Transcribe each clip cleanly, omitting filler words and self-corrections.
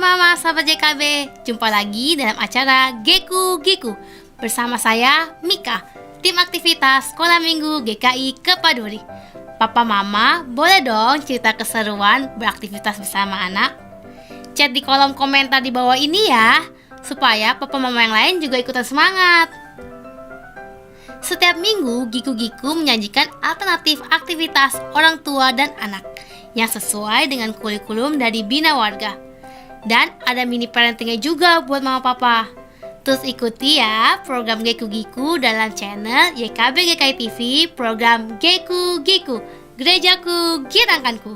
Mama sahabat JKB, jumpa lagi dalam acara Geku Giku bersama saya Mika, tim aktivitas Sekolah Minggu GKI Kepaduri. Papa Mama, boleh dong cerita keseruan beraktivitas bersama anak? Chat di kolom komentar di bawah ini ya, supaya Papa Mama yang lain juga ikutan semangat. Setiap minggu, Giku Giku menyajikan alternatif aktivitas orang tua dan anak yang sesuai dengan kurikulum dari Bina Warga. Dan ada mini parentingnya juga buat mama papa. Terus ikuti ya program Geku Giku dalam channel YKB GKI TV, program Geku Giku, Gerejaku Giranganku.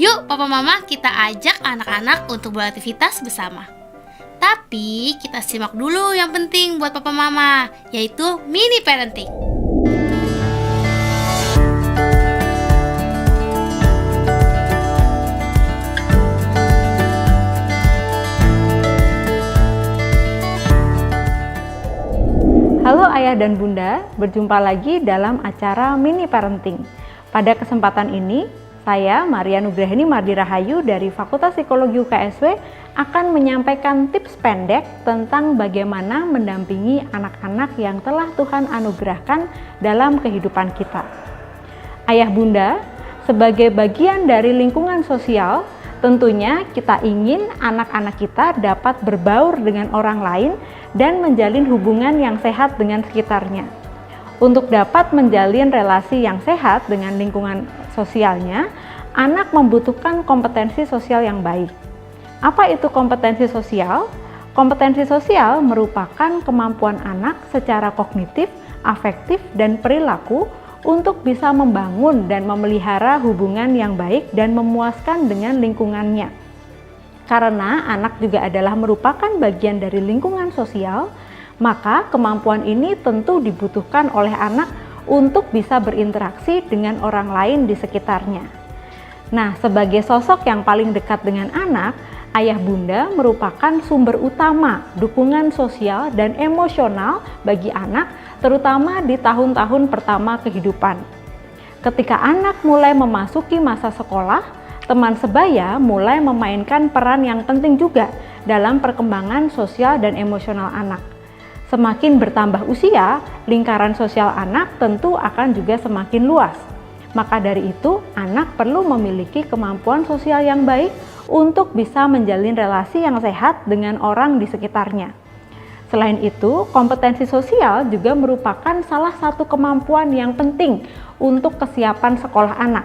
Yuk papa mama, kita ajak anak-anak untuk beraktivitas bersama. Tapi kita simak dulu yang penting buat papa mama, yaitu mini parenting. Halo ayah dan bunda, berjumpa lagi dalam acara mini parenting. Pada kesempatan ini, saya Maria Nugraheni Mardirahayu dari Fakultas Psikologi UKSW akan menyampaikan tips pendek tentang bagaimana mendampingi anak-anak yang telah Tuhan anugerahkan dalam kehidupan kita. Ayah bunda, sebagai bagian dari lingkungan sosial, tentunya kita ingin anak-anak kita dapat berbaur dengan orang lain dan menjalin hubungan yang sehat dengan sekitarnya. Untuk dapat menjalin relasi yang sehat dengan lingkungan sosialnya, anak membutuhkan kompetensi sosial yang baik. Apa itu kompetensi sosial? Kompetensi sosial merupakan kemampuan anak secara kognitif, afektif, dan perilaku untuk bisa membangun dan memelihara hubungan yang baik dan memuaskan dengan lingkungannya. Karena anak juga adalah merupakan bagian dari lingkungan sosial, maka kemampuan ini tentu dibutuhkan oleh anak untuk bisa berinteraksi dengan orang lain di sekitarnya. Nah, sebagai sosok yang paling dekat dengan anak, ayah bunda merupakan sumber utama dukungan sosial dan emosional bagi anak, terutama di tahun-tahun pertama kehidupan. Ketika anak mulai memasuki masa sekolah, teman sebaya mulai memainkan peran yang penting juga dalam perkembangan sosial dan emosional anak. Semakin bertambah usia, lingkaran sosial anak tentu akan juga semakin luas. Maka dari itu, anak perlu memiliki kemampuan sosial yang baik untuk bisa menjalin relasi yang sehat dengan orang di sekitarnya. Selain itu, kompetensi sosial juga merupakan salah satu kemampuan yang penting untuk kesiapan sekolah anak.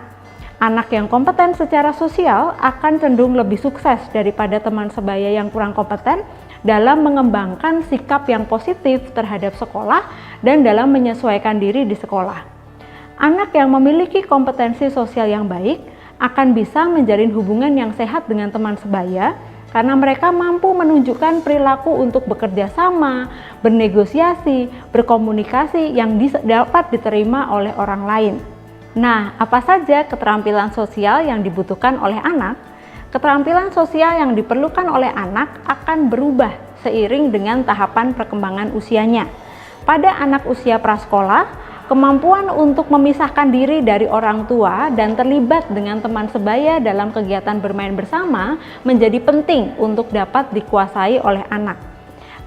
Anak yang kompeten secara sosial akan cenderung lebih sukses daripada teman sebaya yang kurang kompeten dalam mengembangkan sikap yang positif terhadap sekolah dan dalam menyesuaikan diri di sekolah. Anak yang memiliki kompetensi sosial yang baik akan bisa menjalin hubungan yang sehat dengan teman sebaya karena mereka mampu menunjukkan perilaku untuk bekerja sama, bernegosiasi, berkomunikasi yang dapat diterima oleh orang lain. Nah, apa saja keterampilan sosial yang dibutuhkan oleh anak? Keterampilan sosial yang diperlukan oleh anak akan berubah seiring dengan tahapan perkembangan usianya. Pada anak usia prasekolah, kemampuan untuk memisahkan diri dari orang tua dan terlibat dengan teman sebaya dalam kegiatan bermain bersama menjadi penting untuk dapat dikuasai oleh anak.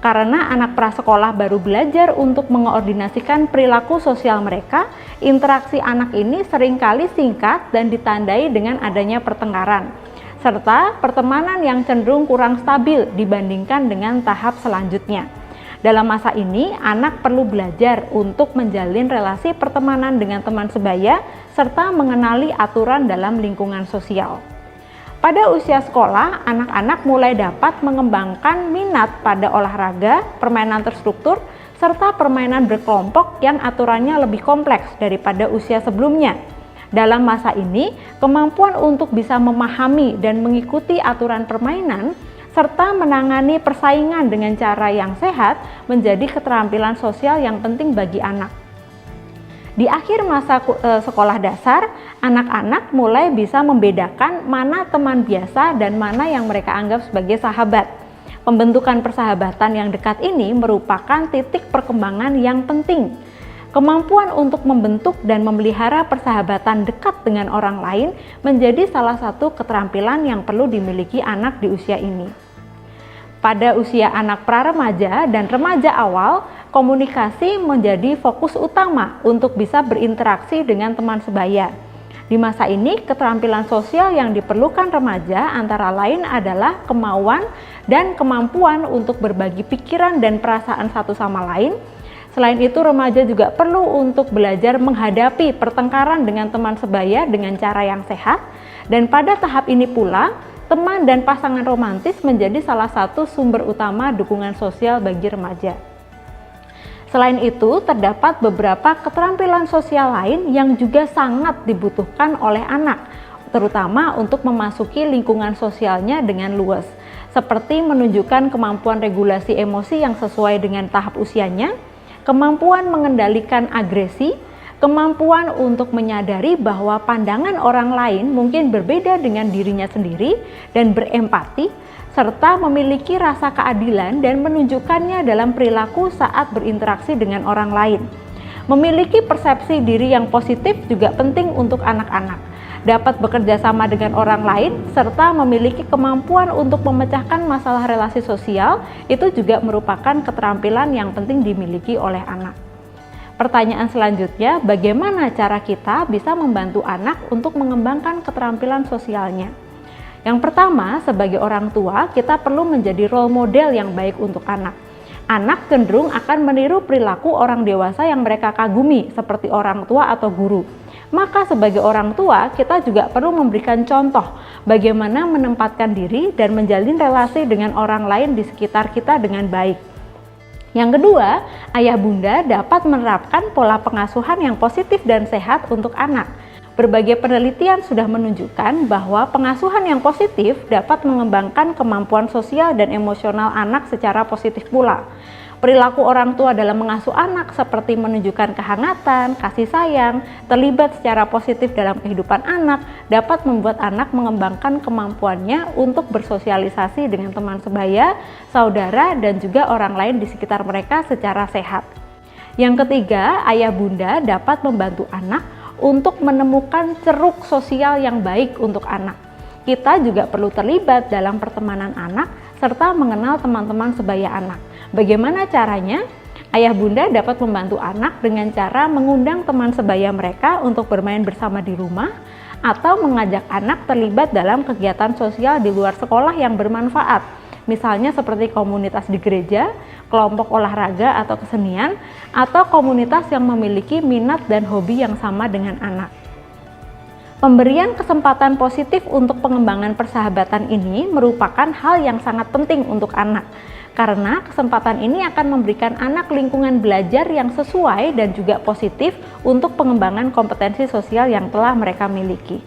Karena anak prasekolah baru belajar untuk mengoordinasikan perilaku sosial mereka, interaksi anak ini seringkali singkat dan ditandai dengan adanya pertengkaran, serta pertemanan yang cenderung kurang stabil dibandingkan dengan tahap selanjutnya. Dalam masa ini, anak perlu belajar untuk menjalin relasi pertemanan dengan teman sebaya, serta mengenali aturan dalam lingkungan sosial. Pada usia sekolah, anak-anak mulai dapat mengembangkan minat pada olahraga, permainan terstruktur, serta permainan berkelompok yang aturannya lebih kompleks daripada usia sebelumnya. Dalam masa ini, kemampuan untuk bisa memahami dan mengikuti aturan permainan, serta menangani persaingan dengan cara yang sehat menjadi keterampilan sosial yang penting bagi anak. Di akhir masa sekolah dasar, anak-anak mulai bisa membedakan mana teman biasa dan mana yang mereka anggap sebagai sahabat. Pembentukan persahabatan yang dekat ini merupakan titik perkembangan yang penting. Kemampuan untuk membentuk dan memelihara persahabatan dekat dengan orang lain menjadi salah satu keterampilan yang perlu dimiliki anak di usia ini. Pada usia anak pra-remaja dan remaja awal, komunikasi menjadi fokus utama untuk bisa berinteraksi dengan teman sebaya. Di masa ini, keterampilan sosial yang diperlukan remaja antara lain adalah kemauan dan kemampuan untuk berbagi pikiran dan perasaan satu sama lain. Selain itu, remaja juga perlu untuk belajar menghadapi pertengkaran dengan teman sebaya dengan cara yang sehat. Dan pada tahap ini pula, teman dan pasangan romantis menjadi salah satu sumber utama dukungan sosial bagi remaja. Selain itu, terdapat beberapa keterampilan sosial lain yang juga sangat dibutuhkan oleh anak, terutama untuk memasuki lingkungan sosialnya dengan luas, seperti menunjukkan kemampuan regulasi emosi yang sesuai dengan tahap usianya, kemampuan mengendalikan agresi, kemampuan untuk menyadari bahwa pandangan orang lain mungkin berbeda dengan dirinya sendiri dan berempati, serta memiliki rasa keadilan dan menunjukkannya dalam perilaku saat berinteraksi dengan orang lain. Memiliki persepsi diri yang positif juga penting untuk anak-anak. Dapat bekerja sama dengan orang lain, serta memiliki kemampuan untuk memecahkan masalah relasi sosial, itu juga merupakan keterampilan yang penting dimiliki oleh anak. Pertanyaan selanjutnya, bagaimana cara kita bisa membantu anak untuk mengembangkan keterampilan sosialnya? Yang pertama, sebagai orang tua, kita perlu menjadi role model yang baik untuk anak. Anak cenderung akan meniru perilaku orang dewasa yang mereka kagumi, seperti orang tua atau guru. Maka sebagai orang tua, kita juga perlu memberikan contoh bagaimana menempatkan diri dan menjalin relasi dengan orang lain di sekitar kita dengan baik. Yang kedua, ayah bunda dapat menerapkan pola pengasuhan yang positif dan sehat untuk anak. Berbagai penelitian sudah menunjukkan bahwa pengasuhan yang positif dapat mengembangkan kemampuan sosial dan emosional anak secara positif pula. Perilaku orang tua dalam mengasuh anak seperti menunjukkan kehangatan, kasih sayang, terlibat secara positif dalam kehidupan anak dapat membuat anak mengembangkan kemampuannya untuk bersosialisasi dengan teman sebaya, saudara, dan juga orang lain di sekitar mereka secara sehat. Yang ketiga, ayah bunda dapat membantu anak untuk menemukan ceruk sosial yang baik untuk anak. Kita juga perlu terlibat dalam pertemanan anak serta mengenal teman-teman sebaya anak. Bagaimana caranya? Ayah bunda dapat membantu anak dengan cara mengundang teman sebaya mereka untuk bermain bersama di rumah atau mengajak anak terlibat dalam kegiatan sosial di luar sekolah yang bermanfaat. Misalnya seperti komunitas di gereja, kelompok olahraga atau kesenian, atau komunitas yang memiliki minat dan hobi yang sama dengan anak. Pemberian kesempatan positif untuk pengembangan persahabatan ini merupakan hal yang sangat penting untuk anak, karena kesempatan ini akan memberikan anak lingkungan belajar yang sesuai dan juga positif untuk pengembangan kompetensi sosial yang telah mereka miliki.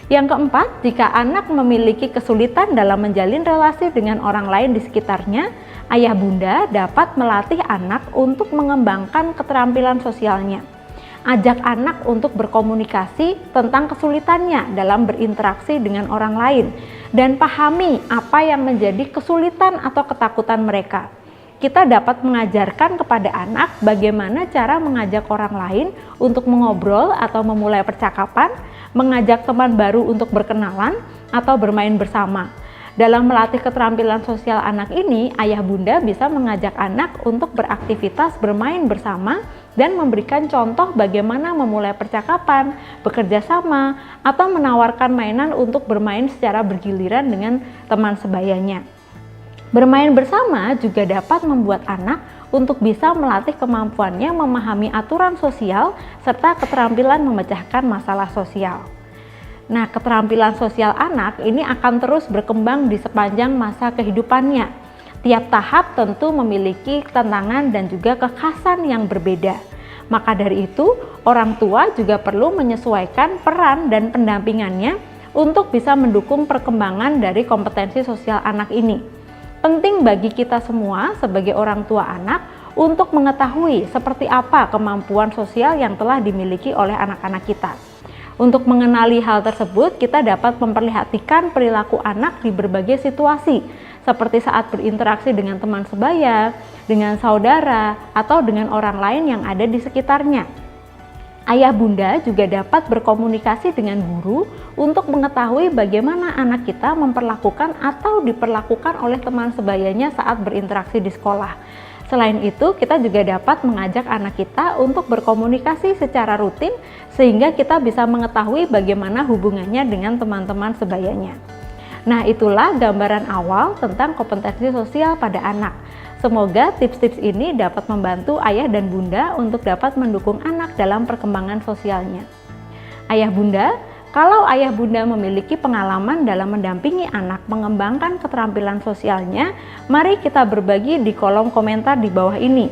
Yang keempat, jika anak memiliki kesulitan dalam menjalin relasi dengan orang lain di sekitarnya, ayah bunda dapat melatih anak untuk mengembangkan keterampilan sosialnya. Ajak anak untuk berkomunikasi tentang kesulitannya dalam berinteraksi dengan orang lain dan pahami apa yang menjadi kesulitan atau ketakutan mereka. Kita dapat mengajarkan kepada anak bagaimana cara mengajak orang lain untuk mengobrol atau memulai percakapan, mengajak teman baru untuk berkenalan atau bermain bersama. Dalam melatih keterampilan sosial anak ini, ayah bunda bisa mengajak anak untuk beraktivitas bermain bersama dan memberikan contoh bagaimana memulai percakapan, bekerja sama, atau menawarkan mainan untuk bermain secara bergiliran dengan teman sebayanya. Bermain bersama juga dapat membuat anak untuk bisa melatih kemampuannya memahami aturan sosial serta keterampilan memecahkan masalah sosial. Nah, keterampilan sosial anak ini akan terus berkembang di sepanjang masa kehidupannya. Tiap tahap tentu memiliki tantangan dan juga kekhasan yang berbeda. Maka dari itu, orang tua juga perlu menyesuaikan peran dan pendampingannya untuk bisa mendukung perkembangan dari kompetensi sosial anak ini. Penting bagi kita semua sebagai orang tua anak untuk mengetahui seperti apa kemampuan sosial yang telah dimiliki oleh anak-anak kita. Untuk mengenali hal tersebut, kita dapat memperlihatkan perilaku anak di berbagai situasi, seperti saat berinteraksi dengan teman sebaya, dengan saudara, atau dengan orang lain yang ada di sekitarnya. Ayah bunda juga dapat berkomunikasi dengan guru untuk mengetahui bagaimana anak kita memperlakukan atau diperlakukan oleh teman sebayanya saat berinteraksi di sekolah. Selain itu, kita juga dapat mengajak anak kita untuk berkomunikasi secara rutin sehingga kita bisa mengetahui bagaimana hubungannya dengan teman-teman sebayanya. Nah, itulah gambaran awal tentang kompetensi sosial pada anak. Semoga tips-tips ini dapat membantu ayah dan bunda untuk dapat mendukung anak dalam perkembangan sosialnya. Ayah bunda, kalau ayah bunda memiliki pengalaman dalam mendampingi anak mengembangkan keterampilan sosialnya, mari kita berbagi di kolom komentar di bawah ini.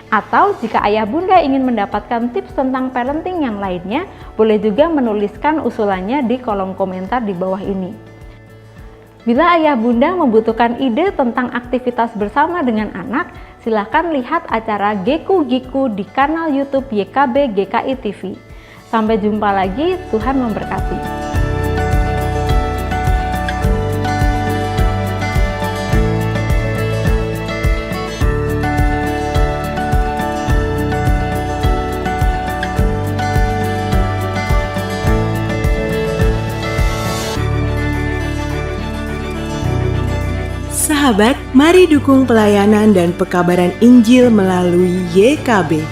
Atau jika ayah bunda ingin mendapatkan tips tentang parenting yang lainnya, boleh juga menuliskan usulannya di kolom komentar di bawah ini. Bila ayah bunda membutuhkan ide tentang aktivitas bersama dengan anak, silakan lihat acara Geku Giku di kanal YouTube YKB GKI TV. Sampai jumpa lagi, Tuhan memberkati. Sahabat, mari dukung pelayanan dan pekabaran Injil melalui YKB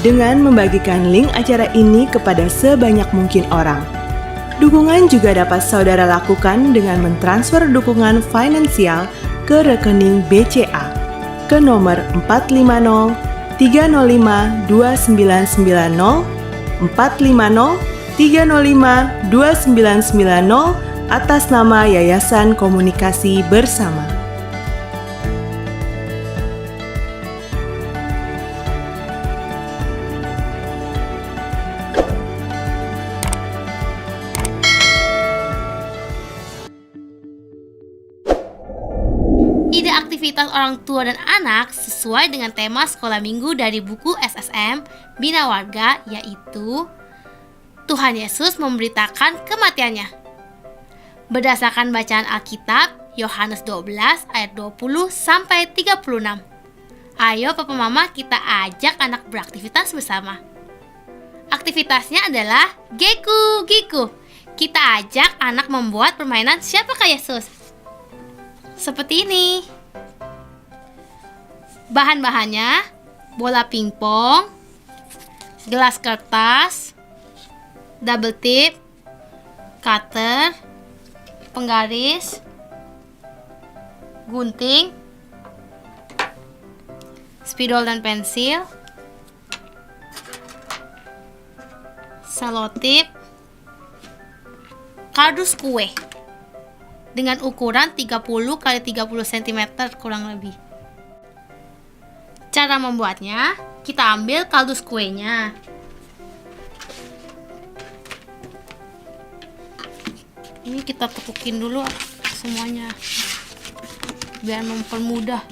dengan membagikan link acara ini kepada sebanyak mungkin orang. Dukungan juga dapat saudara lakukan dengan mentransfer dukungan finansial ke rekening BCA ke nomor 450 305 2990 450 305 2990 atas nama Yayasan Komunikasi Bersama. Ide aktivitas orang tua dan anak sesuai dengan tema sekolah minggu dari buku SSM Bina Warga, yaitu Tuhan Yesus memberitakan kematiannya. Berdasarkan bacaan Alkitab Yohanes 12 ayat 20 sampai 36. Ayo papa mama kita ajak anak beraktivitas bersama. Aktivitasnya adalah Geku Giku. Kita ajak anak membuat permainan Siapakah Yesus? Seperti ini. Bahan-bahannya bola pingpong, gelas kertas, double tip, cutter, penggaris, gunting, spidol dan pensil, selotip, kardus kue dengan ukuran 30 x 30 cm kurang lebih. Cara membuatnya, kita ambil kardus kuenya. Ini kita tekukin dulu semuanya biar mempermudah.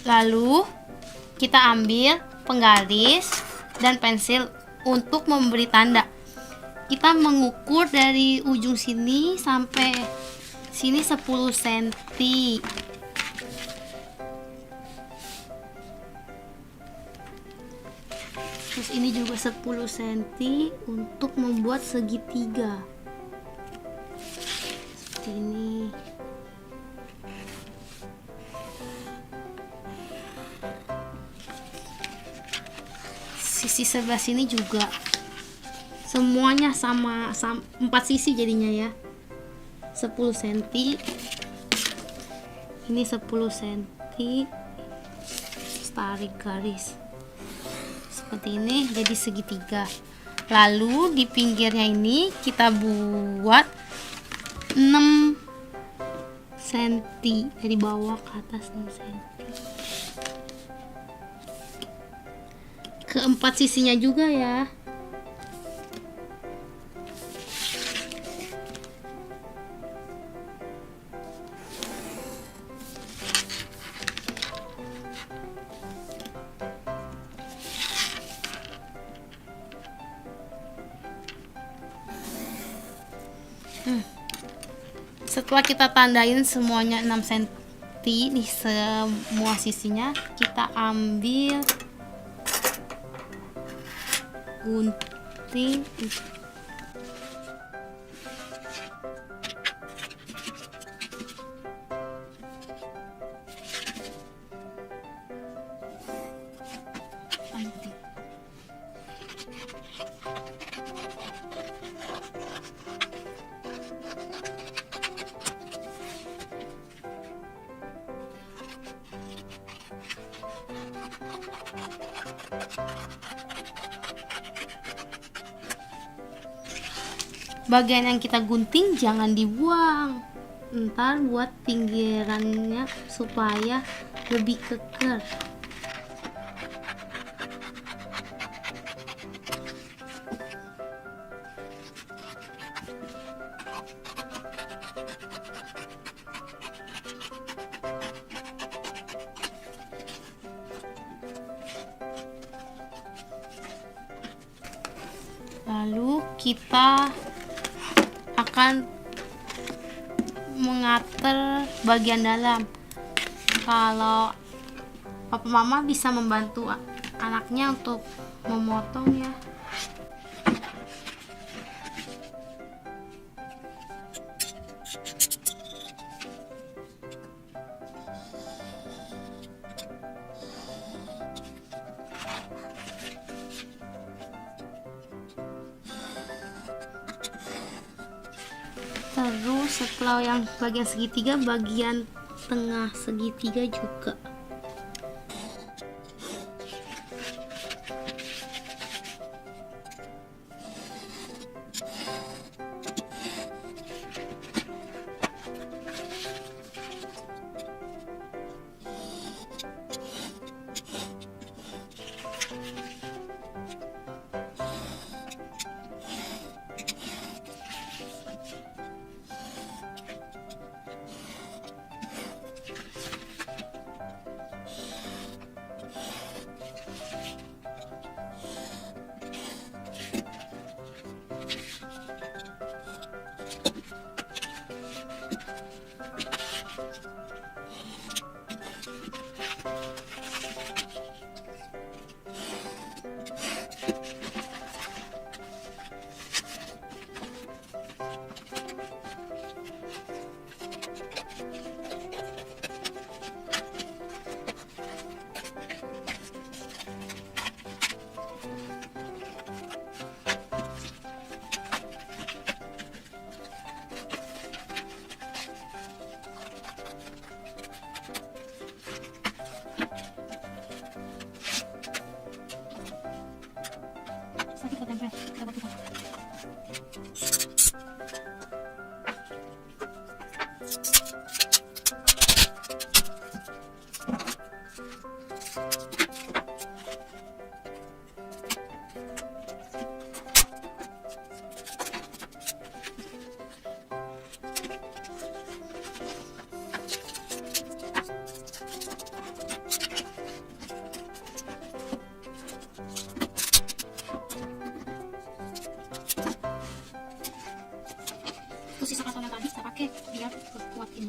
Lalu kita ambil penggaris dan pensil untuk memberi tanda. Kita mengukur dari ujung sini sampai sini 10 cm. Terus ini juga 10 cm untuk membuat segitiga. Seperti ini. Sisi sebelah sini juga semuanya sama 4 sisi jadinya ya. 10 cm. Ini 10 cm. Tarik garis. Seperti ini jadi segitiga. Lalu di pinggirnya ini kita buat 6 cm dari bawah ke atas 6 cm. Keempat sisinya juga ya. Setelah kita tandain semuanya 6 cm di semua sisinya, kita ambil gunting. Bagian yang kita gunting jangan dibuang, ntar buat pinggirannya supaya lebih keker. Lalu kita akan mengatur bagian dalam. Kalau papa mama bisa membantu anaknya untuk memotong ya. Terus setelah yang bagian segitiga, bagian tengah segitiga juga. Terus sisa karton yang tadi kita pakai biar kuat ini.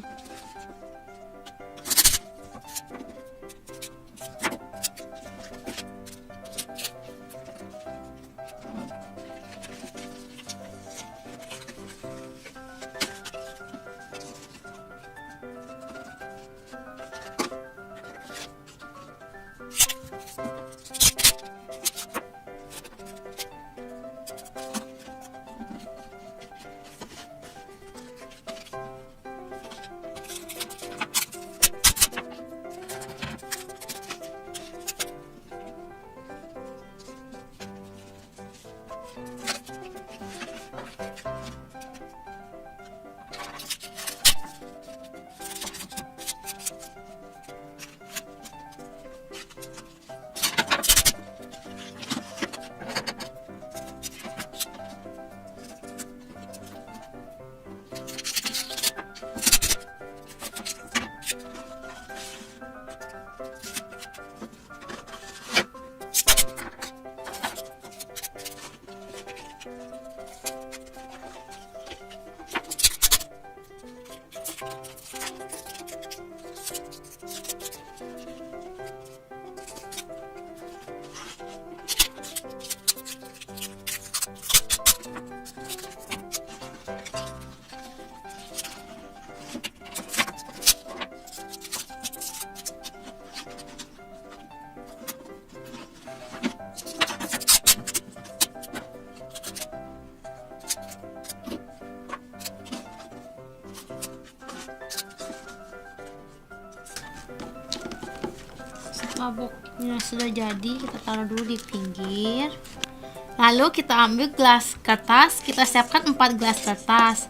boknya sudah jadi, kita taruh dulu di pinggir. Lalu kita ambil gelas kertas, kita siapkan 4 gelas kertas.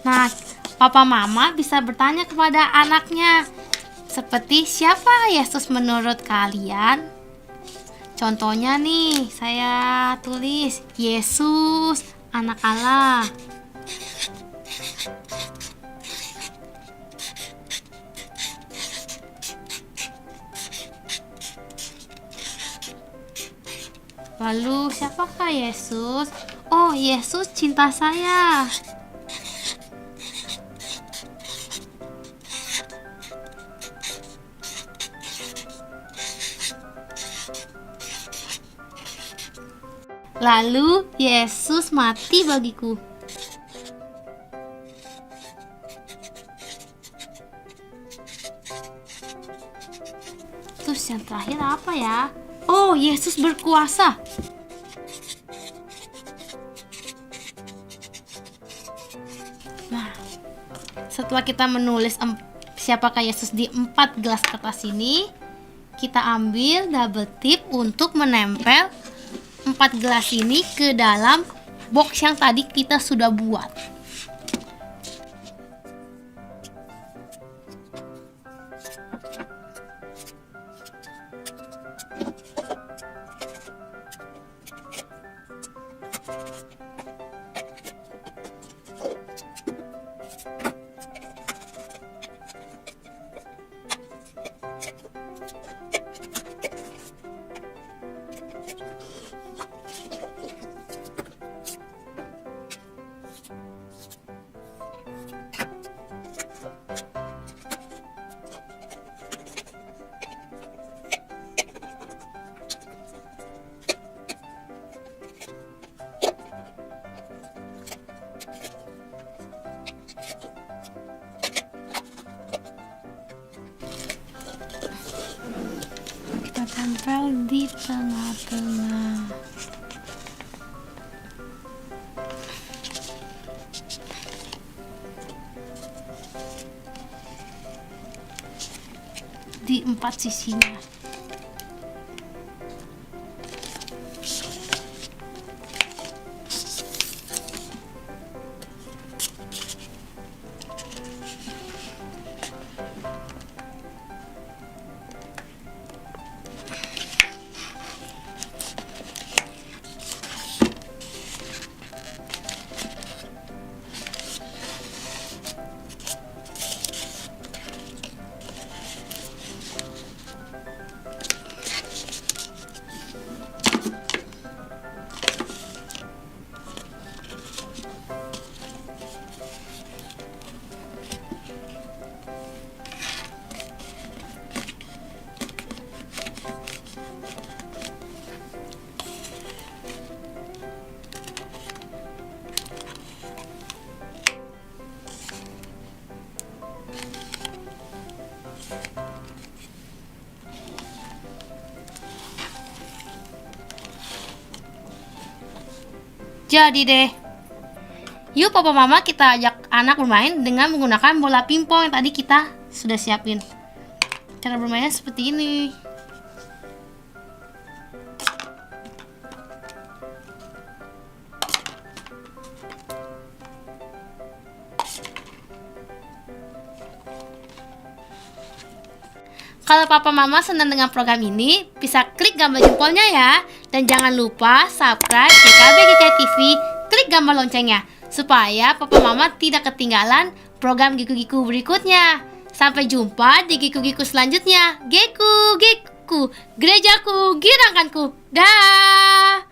Nah, papa mama bisa bertanya kepada anaknya, seperti siapa Yesus menurut kalian? Contohnya nih, saya tulis Yesus, anak Allah. Lalu siapakah Yesus? Oh, Yesus cinta saya. Lalu Yesus mati bagiku. Terus yang terakhir apa ya? Oh, Yesus berkuasa. Nah, setelah kita menulis siapakah Yesus di 4 gelas kertas ini, kita ambil double tip untuk menempel 4 gelas ini ke dalam box yang tadi kita sudah buat. Tempel di tengah-tengah. Di 4 sisinya. Jadi deh. Yuk papa mama kita ajak anak bermain dengan menggunakan bola pingpong yang tadi kita sudah siapin. Cara bermainnya seperti ini. Kalau papa mama senang dengan program ini, bisa klik gambar jempolnya ya. Dan jangan lupa subscribe GKB GKI TV, klik gambar loncengnya, supaya papa mama tidak ketinggalan program Giku-Giku berikutnya. Sampai jumpa di Giku-Giku selanjutnya. Giku, Giku, gerejaku, giranganku. Dah.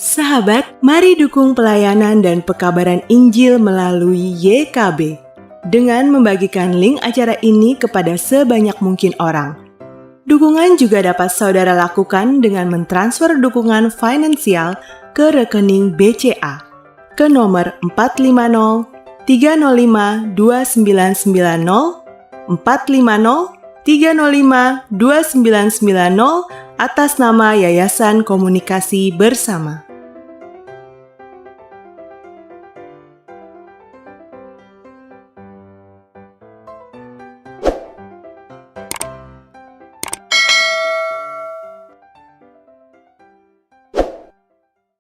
Sahabat, mari dukung pelayanan dan pekabaran Injil melalui YKB dengan membagikan link acara ini kepada sebanyak mungkin orang. Dukungan juga dapat saudara lakukan dengan mentransfer dukungan finansial ke rekening BCA ke nomor 450 305 2990 450 305 2990 atas nama Yayasan Komunikasi Bersama.